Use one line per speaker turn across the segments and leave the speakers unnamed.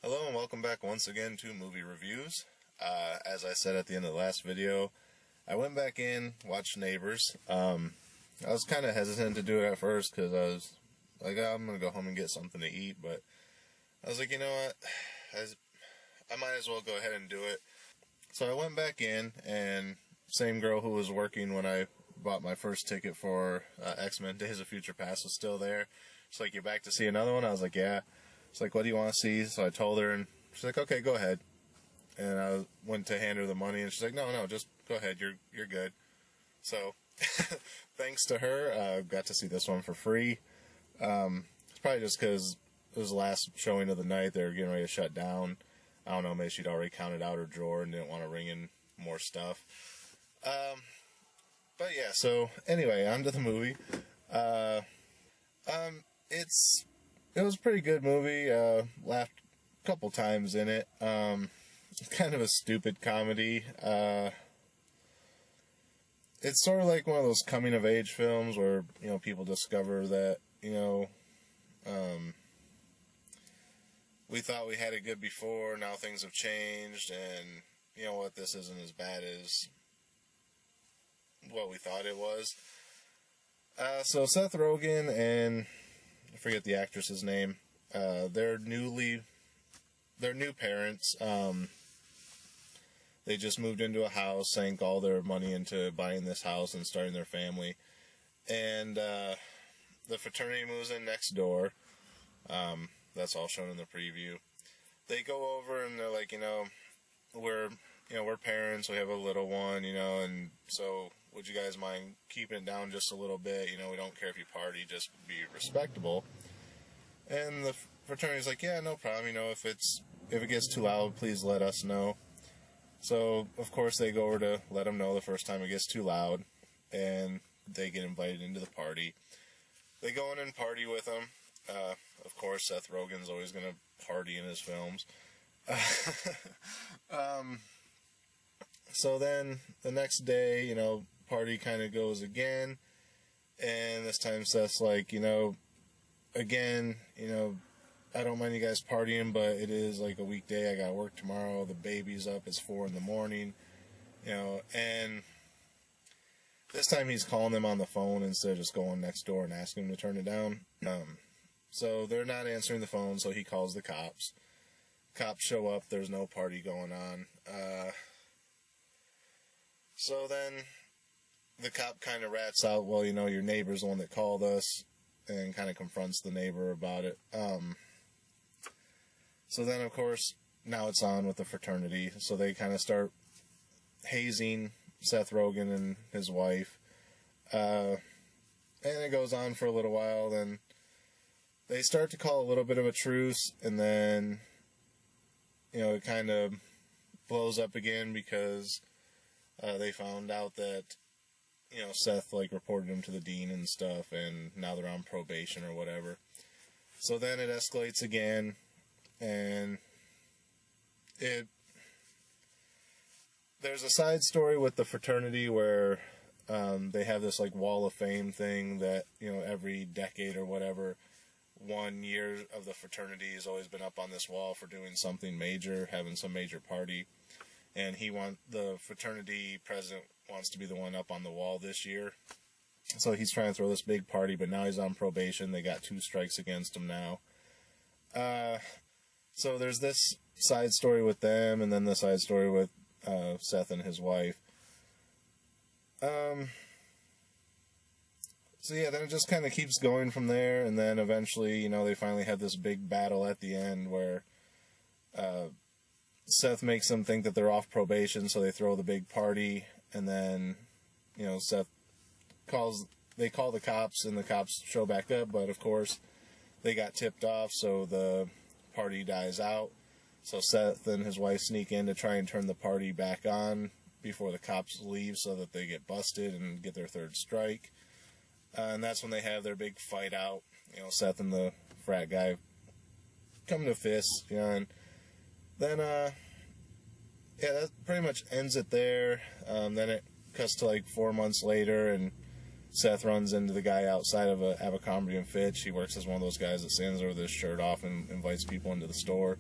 Hello and welcome back once again to Movie Reviews. As I said at the end of the last video, I went back in, watched Neighbors. I was kind of hesitant to do it at first because I was like, oh, I'm going to go home and get something to eat, but I was like, you know what, I might as well go ahead and do it. So I went back in, and same girl who was working when I bought my first ticket for X-Men Days of Future Past was still there. She's like, you're back to see another one? I was like, yeah. She's like, what do you want to see? So I told her, and she's like, okay, go ahead. And I went to hand her the money, and she's like, no, just go ahead. You're good. So thanks to her, I got to see this one for free. It's probably just because it was the last showing of the night. They were getting ready to shut down. I don't know, maybe she'd already counted out her drawer and didn't want to ring in more stuff. But yeah, so anyway, on to the movie. It was a pretty good movie. Laughed a couple times in it. It's kind of a stupid comedy. It's sort of like one of those coming of age films where, people discover that, we thought we had it good before, now things have changed, and you know what, this isn't as bad as what we thought it was. So Seth Rogen and I forget the actress's name. They're new parents. They just moved into a house, sank all their money into buying this house and starting their family. And the fraternity moves in next door. That's all shown in the preview. They go over and they're like, we're parents. We have a little one, and so would you guys mind keeping it down just a little bit? We don't care if you party, just be respectable. And the fraternity's like, yeah, no problem. If it gets too loud, please let us know. So of course they go over to let them know the first time it gets too loud, and they get invited into the party. They go in and party with them. Of course, Seth Rogen's always going to party in his films. So then the next day, party kind of goes again, and this time Seth's like, again, I don't mind you guys partying, but it is like a weekday. I got work tomorrow. The baby's up. It's 4 a.m. And this time he's calling them on the phone instead of just going next door and asking them to turn it down. So they're not answering the phone, so he calls the cops. Cops show up. There's no party going on. So then the cop kind of rats out, well, your neighbor's the one that called us, and kind of confronts the neighbor about it. So then, of course, now it's on with the fraternity. So they kind of start hazing Seth Rogen and his wife. And it goes on for a little while. Then they start to call a little bit of a truce. And then, it kind of blows up again because they found out that, Seth, reported him to the dean and stuff. And now they're on probation or whatever. So then it escalates again. And there's a side story with the fraternity where they have this wall of fame thing that every decade or whatever, 1 year of the fraternity has always been up on this wall for doing something major, having some major party, and the fraternity president wants to be the one up on the wall this year, so he's trying to throw this big party, but now he's on probation. They got 2 strikes against him now. So there's this side story with them, and then the side story with Seth and his wife. So yeah, then it just kind of keeps going from there, and then eventually, they finally have this big battle at the end where Seth makes them think that they're off probation, so they throw the big party, and then, Seth they call the cops, and the cops show back up, but of course, they got tipped off, so the party dies out. So Seth and his wife sneak in to try and turn the party back on before the cops leave so that they get busted and get their 3rd strike. And that's when they have their big fight out. Seth and the frat guy come to fists, and then, that pretty much ends it there. Then it cuts to 4 months later, and Seth runs into the guy outside of a Abercrombie & Fitch. He works as one of those guys that stands there with his shirt off and invites people into the store.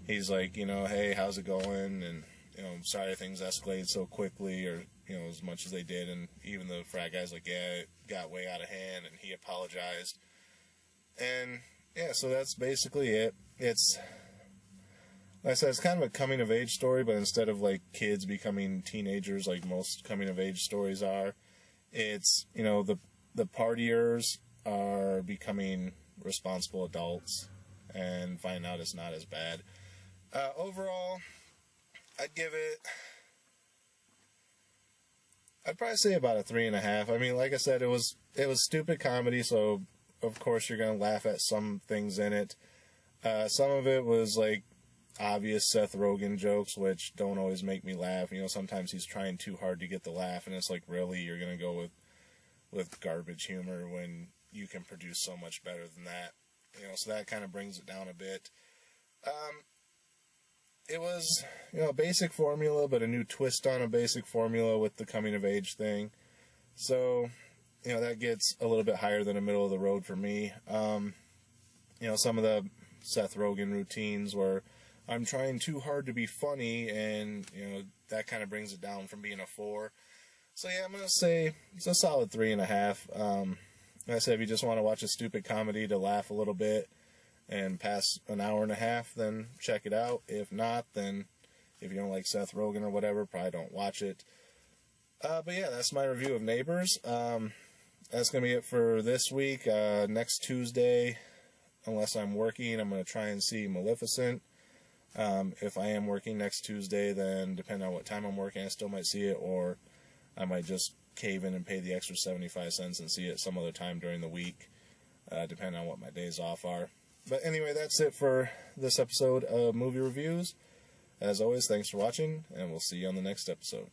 he's like, hey, how's it going? And, I'm sorry things escalated so quickly, or, as much as they did. And even the frat guy's like, yeah, it got way out of hand, and he apologized. And, yeah, so that's basically it. It's, like I said, it's kind of a coming-of-age story, but instead of, like, kids becoming teenagers like most coming-of-age stories are, it's, the partiers are becoming responsible adults and finding out it's not as bad. Overall, I'd probably say about a 3.5. I mean, like I said, it was stupid comedy, so of course you're gonna laugh at some things in it. Some of it was like obvious Seth Rogen jokes, which don't always make me laugh. Sometimes he's trying too hard to get the laugh, and it's like, really, you're gonna go with garbage humor when you can produce so much better than that. So that kind of brings it down a bit. It was, a basic formula, but a new twist on a basic formula with the coming of age thing. So, that gets a little bit higher than a middle of the road for me. Some of the Seth Rogen routines where I'm trying too hard to be funny, and, that kind of brings it down from being a 4. So yeah, I'm going to say it's a solid 3.5. Like I said, if you just want to watch a stupid comedy to laugh a little bit and pass an hour and a half, then check it out. If not, then if you don't like Seth Rogen or whatever, probably don't watch it. But yeah, that's my review of Neighbors. That's going to be it for this week. Next Tuesday, unless I'm working, I'm going to try and see Maleficent. If I am working next Tuesday, then depending on what time I'm working, I still might see it, or I might just cave in and pay the extra 75 cents and see it some other time during the week, depending on what my days off are. But anyway, that's it for this episode of Movie Reviews. As always, thanks for watching, and we'll see you on the next episode.